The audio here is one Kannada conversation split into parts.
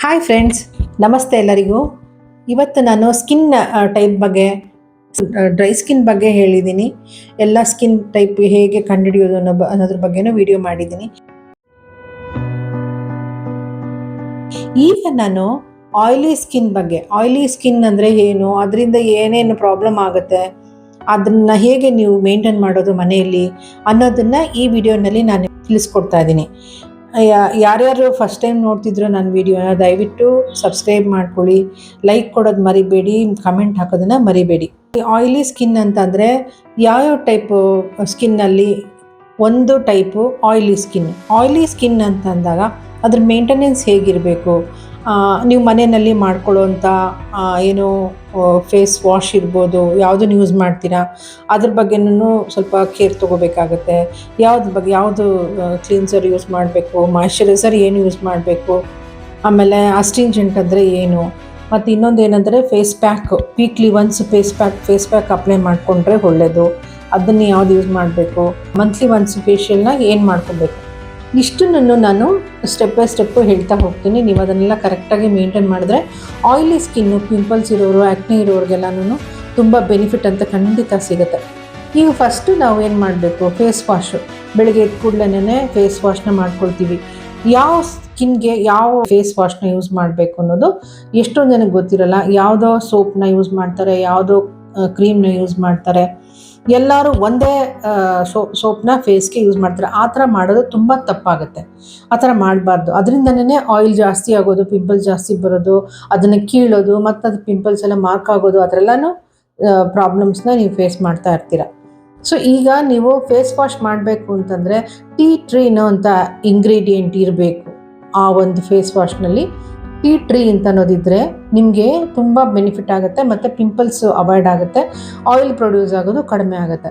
ಹಾಯ್ ಫ್ರೆಂಡ್ಸ್, ನಮಸ್ತೆ ಎಲ್ಲರಿಗೂ. ಇವತ್ತು ನಾನು ಸ್ಕಿನ್ ಟೈಪ್ ಬಗ್ಗೆ, ಡ್ರೈ ಸ್ಕಿನ್ ಬಗ್ಗೆ ಹೇಳಿದ್ದೀನಿ. ಎಲ್ಲ ಸ್ಕಿನ್ ಟೈಪ್ ಹೇಗೆ ಕಂಡುಹಿಡಿಯೋದು ಅನ್ನೋದ್ರ ಬಗ್ಗೆನೂ ವಿಡಿಯೋ ಮಾಡಿದ್ದೀನಿ. ಈಗ ನಾನು ಆಯಿಲಿ ಸ್ಕಿನ್ ಬಗ್ಗೆ, ಆಯಿಲಿ ಸ್ಕಿನ್ ಅಂದರೆ ಏನು, ಅದರಿಂದ ಏನೇನು ಪ್ರಾಬ್ಲಮ್ ಆಗುತ್ತೆ, ಅದನ್ನು ಹೇಗೆ ನೀವು ಮೇಂಟೈನ್ ಮಾಡೋದು ಮನೆಯಲ್ಲಿ ಅನ್ನೋದನ್ನು ಈ ವಿಡಿಯೋನಲ್ಲಿ ನಾನು ತಿಳಿಸ್ಕೊಡ್ತಾ ಇದ್ದೀನಿ. ಯಾರ್ಯಾರು ಫಸ್ಟ್ ಟೈಮ್ ನೋಡ್ತಿದ್ರು ನನ್ನ ವಿಡಿಯೋನ ದಯವಿಟ್ಟು ಸಬ್ಸ್ಕ್ರೈಬ್ ಮಾಡ್ಕೊಳ್ಳಿ, ಲೈಕ್ ಕೊಡೋದು ಮರಿಬೇಡಿ, ಕಮೆಂಟ್ ಹಾಕೋದನ್ನು ಮರಿಬೇಡಿ. ಆಯಿಲಿ ಸ್ಕಿನ್ ಅಂತಂದರೆ ಯಾವ್ಯಾವ ಟೈಪು ಸ್ಕಿನ್ನಲ್ಲಿ ಒಂದು ಟೈಪು ಆಯಿಲಿ ಸ್ಕಿನ್ ಅಂತಂದಾಗ ಅದ್ರ ಮೇಂಟೆನೆನ್ಸ್ ಹೇಗಿರಬೇಕು, ನೀವು ಮನೆಯಲ್ಲಿ ಮಾಡ್ಕೊಳ್ಳೋವಂಥ ಏನು ಫೇಸ್ ವಾಶ್ ಇರ್ಬೋದು, ಯಾವುದನ್ನು ಯೂಸ್ ಮಾಡ್ತೀರಾ ಅದ್ರ ಬಗ್ಗೆನೂ ಸ್ವಲ್ಪ ಕೇರ್ ತೊಗೋಬೇಕಾಗತ್ತೆ. ಯಾವುದು ಕ್ಲೀನ್ಸರ್ ಯೂಸ್ ಮಾಡಬೇಕು, ಮಾಯ್ಶ್ಚರೈಸರ್ ಏನು ಯೂಸ್ ಮಾಡಬೇಕು, ಆಮೇಲೆ ಅಸ್ಟಿಂಜೆಂಟ್ ಅಂದರೆ ಏನು, ಮತ್ತು ಇನ್ನೊಂದು ಏನಂದರೆ face pack, weekly once face pack apply ಮಾಡಿಕೊಂಡ್ರೆ ಒಳ್ಳೆಯದು. ಅದನ್ನು ಯಾವ್ದು ಯೂಸ್ ಮಾಡಬೇಕು, ಮಂತ್ಲಿ ಒನ್ಸ್ ಫೇಶಿಯಲ್ನ ಏನು ಮಾಡ್ಕೊಬೇಕು, ಇಷ್ಟನ್ನು ನಾನು ಸ್ಟೆಪ್ ಬೈ ಸ್ಟೆಪ್ಪು ಹೇಳ್ತಾ ಹೋಗ್ತೀನಿ. ನೀವು ಅದನ್ನೆಲ್ಲ ಕರೆಕ್ಟಾಗಿ ಮೇಂಟೈನ್ ಮಾಡಿದ್ರೆ ಆಯಿಲಿ ಸ್ಕಿನ್ನು, ಪಿಂಪಲ್ಸ್ ಇರೋರು, ಆ್ಯಕ್ನೆ ಇರೋರಿಗೆಲ್ಲನೂ ತುಂಬ ಬೆನಿಫಿಟ್ ಅಂತ ಖಂಡಿತ ಸಿಗುತ್ತೆ. ಈಗ ಫಸ್ಟು ನಾವು ಏನು ಮಾಡಬೇಕು, ಫೇಸ್ ವಾಶು ಬೆಳಗ್ಗೆ ಎದ್ದ ಕೂಡಲೇ ಫೇಸ್ ವಾಶ್ನ ಮಾಡ್ಕೊಳ್ತೀವಿ. ಯಾವ ಸ್ಕಿನ್ಗೆ ಯಾವ ಫೇಸ್ ವಾಶ್ನ ಯೂಸ್ ಮಾಡಬೇಕು ಅನ್ನೋದು ಎಷ್ಟೊಂದು ಜನಕ್ಕೆ ಗೊತ್ತಿರಲ್ಲ. ಯಾವುದೋ ಸೋಪ್ನ ಯೂಸ್ ಮಾಡ್ತಾರೆ, ಯಾವುದೋ ಕ್ರೀಮ್ನ ಯೂಸ್ ಮಾಡ್ತಾರೆ, ಎಲ್ಲರೂ ಒಂದೇ ಸೋಪ್ನ ಫೇಸ್ಗೆ ಯೂಸ್ ಮಾಡ್ತಾರೆ. ಆ ಥರ ಮಾಡೋದು ತುಂಬ ತಪ್ಪಾಗುತ್ತೆ. ಆ ಥರ ಮಾಡಬಾರ್ದು. ಅದರಿಂದನೇ ಆಯಿಲ್ ಜಾಸ್ತಿ ಆಗೋದು, ಪಿಂಪಲ್ಸ್ ಜಾಸ್ತಿ ಬರೋದು, ಅದನ್ನು ಕೀಳೋದು, ಮತ್ತು ಅದು ಪಿಂಪಲ್ಸ್ ಎಲ್ಲ ಮಾರ್ಕ್ ಆಗೋದು, ಅದರೆಲ್ಲನೂ ಪ್ರಾಬ್ಲಮ್ಸ್ನ ನೀವು ಫೇಸ್ ಮಾಡ್ತಾ ಇರ್ತೀರ. ಸೊ ಈಗ ನೀವು ಫೇಸ್ ವಾಶ್ ಮಾಡಬೇಕು ಅಂತಂದರೆ ಟೀ ಟ್ರೀ ಅಂತ ಇಂಗ್ರೀಡಿಯೆಂಟ್ ಇರಬೇಕು. ಆ ಒಂದು ಫೇಸ್ ವಾಶ್ನಲ್ಲಿ ಟೀ ಟ್ರೀ ಅಂತ ಅನ್ನೋದಿದ್ದರೆ ನಿಮಗೆ ತುಂಬ ಬೆನಿಫಿಟ್ ಆಗುತ್ತೆ, ಮತ್ತು ಪಿಂಪಲ್ಸ್ ಅವಾಯ್ಡ್ ಆಗುತ್ತೆ, ಆಯಿಲ್ ಪ್ರೊಡ್ಯೂಸ್ ಆಗೋದು ಕಡಿಮೆ ಆಗುತ್ತೆ.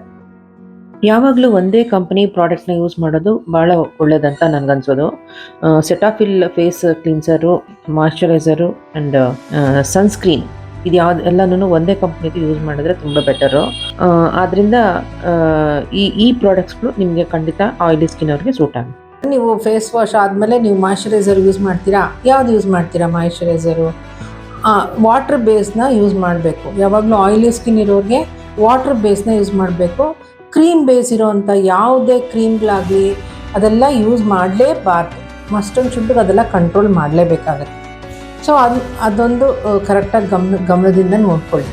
ಯಾವಾಗಲೂ ಒಂದೇ ಕಂಪನಿ ಪ್ರಾಡಕ್ಟ್ನ ಯೂಸ್ ಮಾಡೋದು ಭಾಳ ಒಳ್ಳೆಯದಂತ ನನಗನ್ಸೋದು. Cetaphil face cleanser, moisturiser and sunscreen, ಇದು ಎಲ್ಲನೂ ಒಂದೇ ಕಂಪ್ನಿದು ಯೂಸ್ ಮಾಡಿದ್ರೆ ತುಂಬ ಬೆಟರು. ಆದ್ದರಿಂದ ಈ ಪ್ರಾಡಕ್ಟ್ಸ್ಗಳು ನಿಮಗೆ ಖಂಡಿತ ಆಯಿಲಿ ಸ್ಕಿನ್ ಅವ್ರಿಗೆ ಸೂಟ್ ಆಗುತ್ತೆ. ನೀವು ಫೇಸ್ ವಾಶ್ ಆದಮೇಲೆ ನೀವು ಮಾಯ್ಶ್ಚರೈಸರ್ ಯೂಸ್ ಮಾಡ್ತೀರಾ. ಯಾವುದು ಯೂಸ್ ಮಾಡ್ತೀರಾ ಮಾಯ್ಶ್ಚರೈಸರು? ವಾಟರ್ ಬೇಸ್ನ ಯೂಸ್ ಮಾಡಬೇಕು. ಯಾವಾಗಲೂ ಆಯಿಲಿ ಸ್ಕಿನ್ ಇರೋರಿಗೆ ವಾಟರ್ ಬೇಸ್ನ ಯೂಸ್ ಮಾಡಬೇಕು. ಕ್ರೀಮ್ ಬೇಸ್ ಇರೋವಂಥ ಯಾವುದೇ ಕ್ರೀಮ್ಗಳಾಗಲಿ ಅದೆಲ್ಲ ಯೂಸ್ ಮಾಡಲೇಬಾರ್ದು. ಮಸ್ಟೊಂದು ಶುಡ್ಡಿಗೆ ಅದೆಲ್ಲ ಕಂಟ್ರೋಲ್ ಮಾಡಲೇಬೇಕಾಗತ್ತೆ. ಸೊ ಅದೊಂದು ಕರೆಕ್ಟಾಗಿ ಗಮನದಿಂದ ನೋಡ್ಕೊಳ್ಳಿ.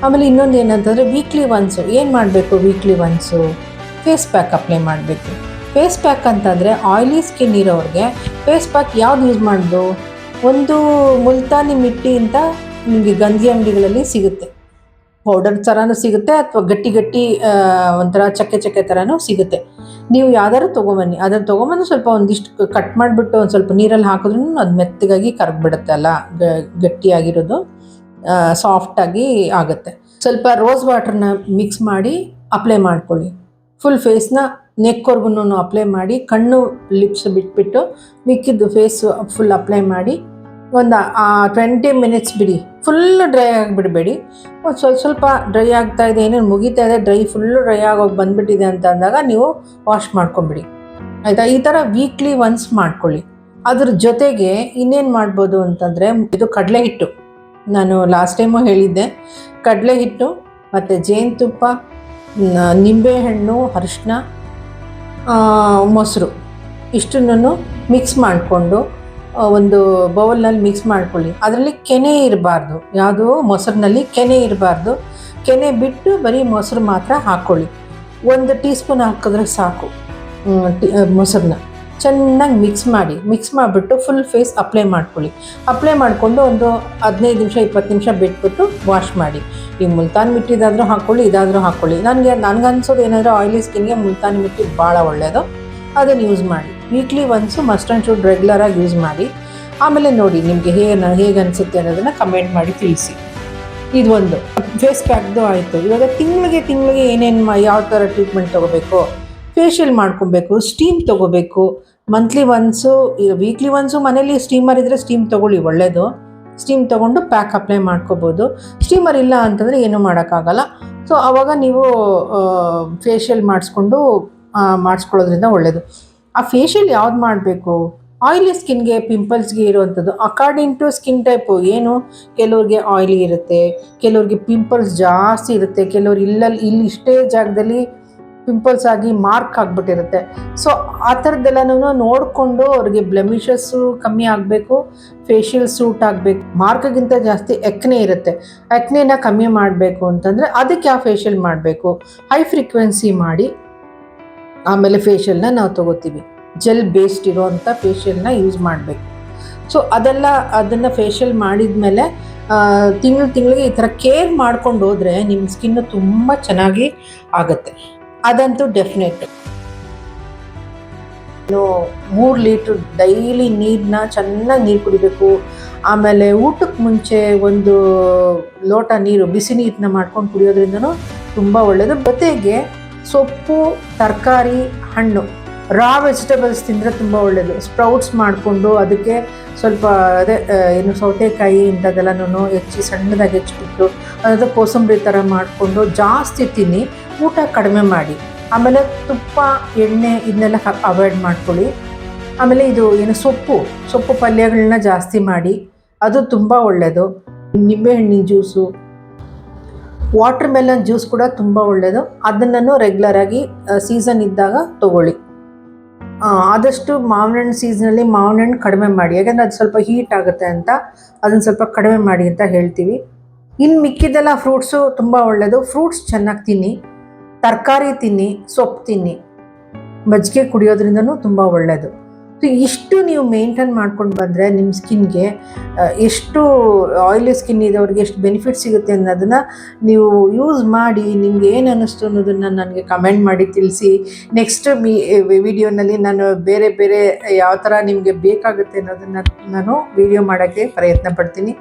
ಆಮೇಲೆ ಇನ್ನೊಂದು ಏನಂತಂದರೆ ವೀಕ್ಲಿ ಒನ್ಸು ಏನು ಮಾಡಬೇಕು, weekly once face pack apply ಮಾಡಬೇಕು. ಫೇಸ್ ಪ್ಯಾಕ್ ಅಂತಂದರೆ ಆಯಿಲಿ ಸ್ಕಿನ್ ಇರೋರಿಗೆ ಫೇಸ್ ಪ್ಯಾಕ್ ಯಾವ್ದು ಯೂಸ್ ಮಾಡೋದು, ಒಂದು ಮುಲ್ತಾನಿ ಮಿಟ್ಟಿ ಅಂತ ನಿಮಗೆ ಗಂಧಿ ಅಂಗಡಿಗಳಲ್ಲಿ ಸಿಗುತ್ತೆ. ಪೌಡರ್ ಥರನೂ ಸಿಗುತ್ತೆ, ಅಥವಾ ಗಟ್ಟಿ ಒಂಥರ ಚಕ್ಕೆ ಥರನೂ ಸಿಗುತ್ತೆ. ನೀವು ಯಾವ್ದಾದ್ರು ತೊಗೊಂಬನ್ನಿ. ಅದನ್ನು ತೊಗೊಂಬಂದು ಸ್ವಲ್ಪ ಒಂದಿಷ್ಟು ಕಟ್ ಮಾಡಿಬಿಟ್ಟು ಒಂದು ಸ್ವಲ್ಪ ನೀರಲ್ಲಿ ಹಾಕಿದ್ರೂ ಅದು ಮೆತ್ತಗಾಗಿ ಕರಗಿಬಿಡುತ್ತೆ. ಅಲ್ಲ, ಗಟ್ಟಿಯಾಗಿರೋದು ಸಾಫ್ಟಾಗಿ ಆಗುತ್ತೆ. ಸ್ವಲ್ಪ ರೋಸ್ ವಾಟರ್ನ ಮಿಕ್ಸ್ ಮಾಡಿ ಅಪ್ಲೈ ಮಾಡ್ಕೊಳ್ಳಿ. ಫುಲ್ ಫೇಸ್ನ ನೆಕ್ವರ್ಗು ಅಪ್ಲೈ ಮಾಡಿ, ಕಣ್ಣು ಲಿಪ್ಸ್ ಬಿಟ್ಬಿಟ್ಟು ಮಿಕ್ಕಿದ್ದು ಫೇಸ್ ಫುಲ್ ಅಪ್ಲೈ ಮಾಡಿ ಒಂದು 20 ಮಿನಿಟ್ಸ್ ಬಿಡಿ. ಫುಲ್ಲು ಡ್ರೈ ಆಗಿಬಿಡಬೇಡಿ. ಸ್ವಲ್ಪ ಡ್ರೈ ಆಗ್ತಾ ಇದೆ, ಏನೇನು ಮುಗಿತಾ ಇದೆ, ಫುಲ್ಲು ಡ್ರೈ ಆಗೋಗಿ ಬಂದುಬಿಟ್ಟಿದೆ ಅಂತ ಅಂದಾಗ ನೀವು ವಾಶ್ ಮಾಡ್ಕೊಂಬಿಡಿ, ಆಯಿತಾ. ಈ ಥರ ವೀಕ್ಲಿ ಒನ್ಸ್ ಮಾಡ್ಕೊಳ್ಳಿ. ಅದ್ರ ಜೊತೆಗೆ ಇನ್ನೇನು ಮಾಡ್ಬೋದು ಅಂತಂದರೆ, ಇದು ಕಡಲೆ ಹಿಟ್ಟು, ನಾನು ಲಾಸ್ಟ್ ಟೈಮು ಹೇಳಿದ್ದೆ. ಕಡಲೆ ಹಿಟ್ಟು ಮತ್ತು ಜೇನುತುಪ್ಪ, ನಿಂಬೆಹಣ್ಣು, ಅರಿಶಿನ, ಮೊಸರು ಇಷ್ಟನ್ನು ಮಿಕ್ಸ್ ಮಾಡಿಕೊಂಡು ಒಂದು ಬೌಲ್ನಲ್ಲಿ ಮಿಕ್ಸ್ ಮಾಡ್ಕೊಳ್ಳಿ. ಅದರಲ್ಲಿ ಕೆನೆ ಇರಬಾರ್ದು, ಯಾವುದು ಮೊಸರಿನಲ್ಲಿ ಕೆನೆ ಇರಬಾರ್ದು. ಕೆನೆ ಬಿಟ್ಟು ಬರೀ ಮೊಸರು ಮಾತ್ರ ಹಾಕ್ಕೊಳ್ಳಿ. 1 ಟೀ ಸ್ಪೂನ್ ಹಾಕಿದ್ರೆ ಸಾಕು. ಮೊಸರನ್ನ ಚೆನ್ನಾಗಿ ಮಿಕ್ಸ್ ಮಾಡಿಬಿಟ್ಟು ಫುಲ್ ಫೇಸ್ ಅಪ್ಲೈ ಮಾಡ್ಕೊಳ್ಳಿ. ಅಪ್ಲೈ ಮಾಡಿಕೊಂಡು ಒಂದು 15 ನಿಮಿಷ 20 ನಿಮಿಷ ಬಿಟ್ಬಿಟ್ಟು ವಾಶ್ ಮಾಡಿ. ಈ ಮುಲ್ತಾನ್ ಮಿಟ್ಟಿದಾದರೂ ಹಾಕ್ಕೊಳ್ಳಿ, ಇದಾದರೂ ಹಾಕ್ಕೊಳ್ಳಿ. ನನಗನ್ಸೋದು ಏನಾದರೂ ಆಯಿಲಿ ಸ್ಕಿನ್ಗೆ ಮುಲ್ತಾನ್ ಮಿಟ್ಟಿ ಭಾಳ ಒಳ್ಳೆಯದು, ಅದನ್ನು ಯೂಸ್ ಮಾಡಿ. Weekly once must and should ರೆಗ್ಯುಲರಾಗಿ ಯೂಸ್ ಮಾಡಿ. ಆಮೇಲೆ ನೋಡಿ ನಿಮಗೆ ಹೇಗೆ ಅನಿಸುತ್ತೆ ಅನ್ನೋದನ್ನು ಕಮೆಂಟ್ ಮಾಡಿ ತಿಳಿಸಿ. ಇದು ಒಂದು ಫೇಸ್ ಪ್ಯಾಕ್ದು ಆಯಿತು. ಇವಾಗ ತಿಂಗಳಿಗೆ ಏನೇನು ಯಾವ ಥರ ಟ್ರೀಟ್ಮೆಂಟ್ ತೊಗೋಬೇಕು, ಫೇಶಿಯಲ್ ಮಾಡ್ಕೊಬೇಕು, ಸ್ಟೀಮ್ ತೊಗೋಬೇಕು. ಮಂತ್ಲಿ ಒನ್ಸು, ವೀಕ್ಲಿ ಒನ್ಸು ಮನೇಲಿ ಸ್ಟೀಮರ್ ಇದ್ದರೆ ಸ್ಟೀಮ್ ತೊಗೊಳ್ಳಿ, ಒಳ್ಳೆಯದು. ಸ್ಟೀಮ್ ತೊಗೊಂಡು ಪ್ಯಾಕ್ ಅಪ್ಲೈ ಮಾಡ್ಕೋಬೋದು. ಸ್ಟೀಮರ್ ಇಲ್ಲ ಅಂತಂದರೆ ಏನೂ ಮಾಡೋಕ್ಕಾಗಲ್ಲ. ಸೊ ಆವಾಗ ನೀವು ಫೇಶಿಯಲ್ ಮಾಡಿಸ್ಕೊಳ್ಳೋದ್ರಿಂದ ಒಳ್ಳೆಯದು. ಆ ಫೇಶಿಯಲ್ ಯಾವ್ದು ಮಾಡಬೇಕು, ಆಯಿಲಿ ಸ್ಕಿನ್ಗೆ ಪಿಂಪಲ್ಸ್ಗೆ ಇರುವಂಥದ್ದು ಅಕಾರ್ಡಿಂಗ್ ಟು ಸ್ಕಿನ್ ಟೈಪು ಏನು, ಕೆಲವ್ರಿಗೆ ಆಯಿಲಿ ಇರುತ್ತೆ, ಕೆಲವ್ರಿಗೆ ಪಿಂಪಲ್ಸ್ ಜಾಸ್ತಿ ಇರುತ್ತೆ, ಕೆಲವ್ರು ಇಲ್ಲಿ ಇಷ್ಟೇ ಜಾಗದಲ್ಲಿ ಪಿಂಪಲ್ಸ್ ಆಗಿ ಮಾರ್ಕ್ ಆಗಿಬಿಟ್ಟಿರುತ್ತೆ. ಸೊ ಆ ಥರದ್ದೆಲ್ಲನೂ ನೋಡಿಕೊಂಡು ಅವ್ರಿಗೆ ಬ್ಲೆಮಿಷಸ್ಸು ಕಮ್ಮಿ ಆಗಬೇಕು, ಫೇಶಿಯಲ್ ಸೂಟ್ ಆಗಬೇಕು. ಮಾರ್ಕ್ಗಿಂತ ಜಾಸ್ತಿ ಎಕ್ನೆ ಇರುತ್ತೆ, ಎಕ್ನೆನ ಕಮ್ಮಿ ಮಾಡಬೇಕು ಅಂತಂದರೆ ಅದಕ್ಕೆ ಯಾವ ಫೇಶಿಯಲ್ ಮಾಡಬೇಕು, ಹೈ ಫ್ರೀಕ್ವೆನ್ಸಿ ಮಾಡಿ ಆಮೇಲೆ ಫೇಶಿಯಲ್ನ ನಾವು ತೊಗೋತೀವಿ. ಜೆಲ್ ಬೇಸ್ಡ್ ಇರೋವಂಥ ಫೇಶಿಯಲ್ನ ಯೂಸ್ ಮಾಡಬೇಕು. ಸೊ ಅದನ್ನು ಫೇಶಿಯಲ್ ಮಾಡಿದ ಮೇಲೆ ತಿಂಗಳಿಗೆ ಈ ಥರ ಕೇರ್ ಮಾಡ್ಕೊಂಡು ಹೋದರೆ ನಿಮ್ಮ ಸ್ಕಿನ್ನು ತುಂಬ ಚೆನ್ನಾಗಿ ಆಗುತ್ತೆ, ಅದಂತೂ ಡೆಫಿನೆಟ್. 3 ಲೀಟ್ರ್ ಡೈಲಿ ನೀರನ್ನ ಚೆನ್ನಾಗಿ ನೀರು ಕುಡಿಬೇಕು. ಆಮೇಲೆ ಊಟಕ್ಕೆ ಮುಂಚೆ 1 ಲೋಟ ನೀರು, ಬಿಸಿ ನೀರನ್ನ ಮಾಡ್ಕೊಂಡು ಕುಡಿಯೋದ್ರಿಂದನೂ ತುಂಬ ಒಳ್ಳೆಯದು. ಜೊತೆಗೆ ಸೊಪ್ಪು, ತರಕಾರಿ, ಹಣ್ಣು, ರಾ ವೆಜಿಟೇಬಲ್ಸ್ ತಿಂದರೆ ತುಂಬ ಒಳ್ಳೆಯದು. ಸ್ಪ್ರೌಟ್ಸ್ ಮಾಡಿಕೊಂಡು ಅದಕ್ಕೆ ಸ್ವಲ್ಪ ಸೌತೆಕಾಯಿ ಇಂಥದ್ದೆಲ್ಲನೂ ಸಣ್ಣದಾಗಿ ಹೆಚ್ಚಿಬಿಟ್ಟು ಅದಾದ ಕೋಸಂಬರಿ ಥರ ಮಾಡಿಕೊಂಡು ಜಾಸ್ತಿ ತಿನ್ನಿ, ಊಟ ಕಡಿಮೆ ಮಾಡಿ. ಆಮೇಲೆ ತುಪ್ಪ, ಎಣ್ಣೆ ಇದನ್ನೆಲ್ಲ ಅವಾಯ್ಡ್ ಮಾಡ್ಕೊಳ್ಳಿ. ಆಮೇಲೆ ಸೊಪ್ಪು ಪಲ್ಯಗಳನ್ನ ಜಾಸ್ತಿ ಮಾಡಿ, ಅದು ತುಂಬ ಒಳ್ಳೆಯದು. ನಿಂಬೆಹಣ್ಣಿನ ಜ್ಯೂಸು, ವಾಟರ್ ಮೆಲನ್ ಜ್ಯೂಸ್ ಕೂಡ ತುಂಬ ಒಳ್ಳೆಯದು. ಅದನ್ನು ರೆಗ್ಯುಲರಾಗಿ ಸೀಸನ್ ಇದ್ದಾಗ ತೊಗೊಳ್ಳಿ. ಆದಷ್ಟು ಮಾವಿನ ಹಣ್ಣು ಸೀಸನಲ್ಲಿ ಮಾವಿನ ಹಣ್ಣು ಕಡಿಮೆ ಮಾಡಿ, ಯಾಕಂದರೆ ಅದು ಸ್ವಲ್ಪ ಹೀಟ್ ಆಗುತ್ತೆ ಅಂತ ಅದನ್ನು ಸ್ವಲ್ಪ ಕಡಿಮೆ ಮಾಡಿ ಅಂತ ಹೇಳ್ತೀವಿ. ಇನ್ನು ಮಿಕ್ಕಿದ್ದೆಲ್ಲ ಫ್ರೂಟ್ಸು ತುಂಬ ಒಳ್ಳೆಯದು. ಫ್ರೂಟ್ಸ್ ಚೆನ್ನಾಗಿ ತಿನ್ನಿ, ತರಕಾರಿ ತಿನ್ನಿ, ಸೊಪ್ಪು ತಿನ್ನಿ, ಮಜ್ಜಿಗೆ ಕುಡಿಯೋದ್ರಿಂದನೂ ತುಂಬ ಒಳ್ಳೆಯದು. ಸೊ ಇಷ್ಟು ನೀವು ಮೇಂಟೈನ್ ಮಾಡ್ಕೊಂಡು ಬಂದರೆ ನಿಮ್ಮ ಸ್ಕಿನ್ಗೆ ಎಷ್ಟು ಆಯಿಲಿ ಸ್ಕಿನ್ ಇರೋರಿಗೆ ಎಷ್ಟು ಬೆನಿಫಿಟ್ ಸಿಗುತ್ತೆ ಅನ್ನೋದನ್ನು ನೀವು ಯೂಸ್ ಮಾಡಿ ನಿಮ್ಗೆ ಏನು ಅನ್ನಿಸ್ತು ಅನ್ನೋದನ್ನು ನನಗೆ ಕಮೆಂಟ್ ಮಾಡಿ ತಿಳಿಸಿ. ನೆಕ್ಸ್ಟ್ ವಿಡಿಯೋನಲ್ಲಿ ನಾನು ಬೇರೆ ಯಾವ ಥರ ನಿಮಗೆ ಬೇಕಾಗುತ್ತೆ ಅನ್ನೋದನ್ನು ನಾನು ವಿಡಿಯೋ ಮಾಡೋಕ್ಕೆ ಪ್ರಯತ್ನ ಪಡ್ತೀನಿ.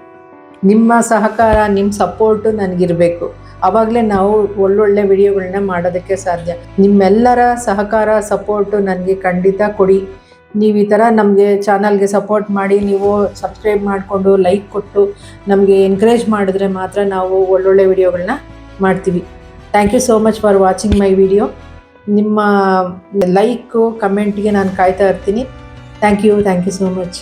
ನಿಮ್ಮ ಸಹಕಾರ, ನಿಮ್ಮ ಸಪೋರ್ಟು ನನಗಿರಬೇಕು, ಆವಾಗಲೇ ನಾವು ಒಳ್ಳೊಳ್ಳೆ ವಿಡಿಯೋಗಳನ್ನ ಮಾಡೋದಕ್ಕೆ ಸಾಧ್ಯ. ನಿಮ್ಮೆಲ್ಲರ ಸಹಕಾರ, ಸಪೋರ್ಟು ನನಗೆ ಖಂಡಿತ ಕೊಡಿ. ನೀವು ಈ ಥರ ನಮಗೆ ಚಾನಲ್ಗೆ ಸಪೋರ್ಟ್ ಮಾಡಿ, ನೀವು ಸಬ್ಸ್ಕ್ರೈಬ್ ಮಾಡಿಕೊಂಡು ಲೈಕ್ ಕೊಟ್ಟು ನಮಗೆ ಎನ್ಕರೇಜ್ ಮಾಡಿದ್ರೆ ಮಾತ್ರ ನಾವು ಒಳ್ಳೊಳ್ಳೆ ವಿಡಿಯೋಗಳನ್ನ ಮಾಡ್ತೀವಿ. Thank you so much for watching my video. ನಿಮ್ಮ ಲೈಕು, ಕಮೆಂಟ್ಗೆ ನಾನು ಕಾಯ್ತಾ ಇರ್ತೀನಿ. Thank you so much.